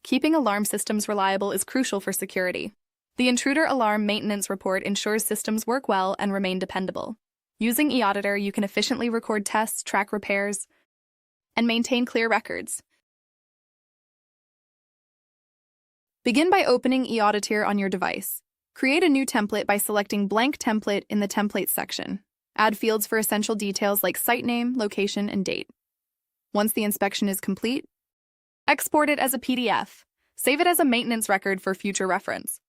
Keeping alarm systems reliable is crucial for security. The Intruder Alarm Maintenance Report ensures systems work well and remain dependable. Using eAuditor, you can efficiently record tests, track repairs, and maintain clear records. Begin by opening eAuditor on your device. Create a new template by selecting Blank Template in the Templates section. Add fields for essential details like site name, location, and date. Once the inspection is complete, export it as a PDF. Save it as a maintenance record for future reference.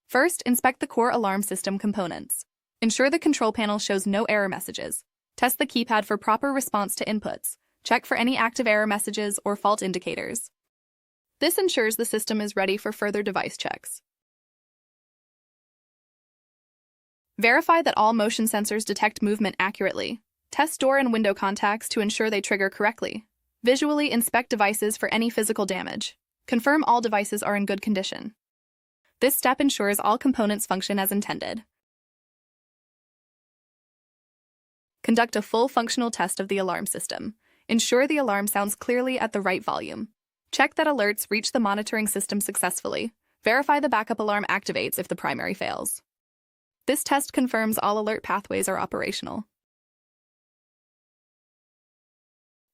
First, inspect the core alarm system components. Ensure the control panel shows no error messages. Test the keypad for proper response to inputs. Check for any active error messages or fault indicators. This ensures the system is ready for further device checks. Verify that all motion sensors detect movement accurately. Test door and window contacts to ensure they trigger correctly. Visually inspect devices for any physical damage. Confirm all devices are in good condition. This step ensures all components function as intended. Conduct a full functional test of the alarm system. Ensure the alarm sounds clearly at the right volume. Check that alerts reach the monitoring system successfully. Verify the backup alarm activates if the primary fails. This test confirms all alert pathways are operational.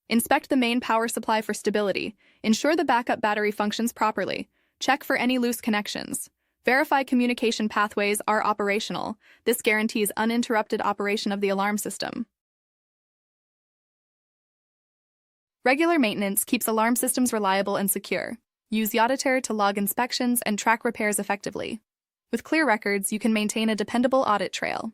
Inspect the main power supply for stability. Ensure the backup battery functions properly. Check for any loose connections. Verify communication pathways are operational. This guarantees uninterrupted operation of the alarm system. Regular maintenance keeps alarm systems reliable and secure. Use eAuditor to log inspections and track repairs effectively. With clear records, you can maintain a dependable audit trail.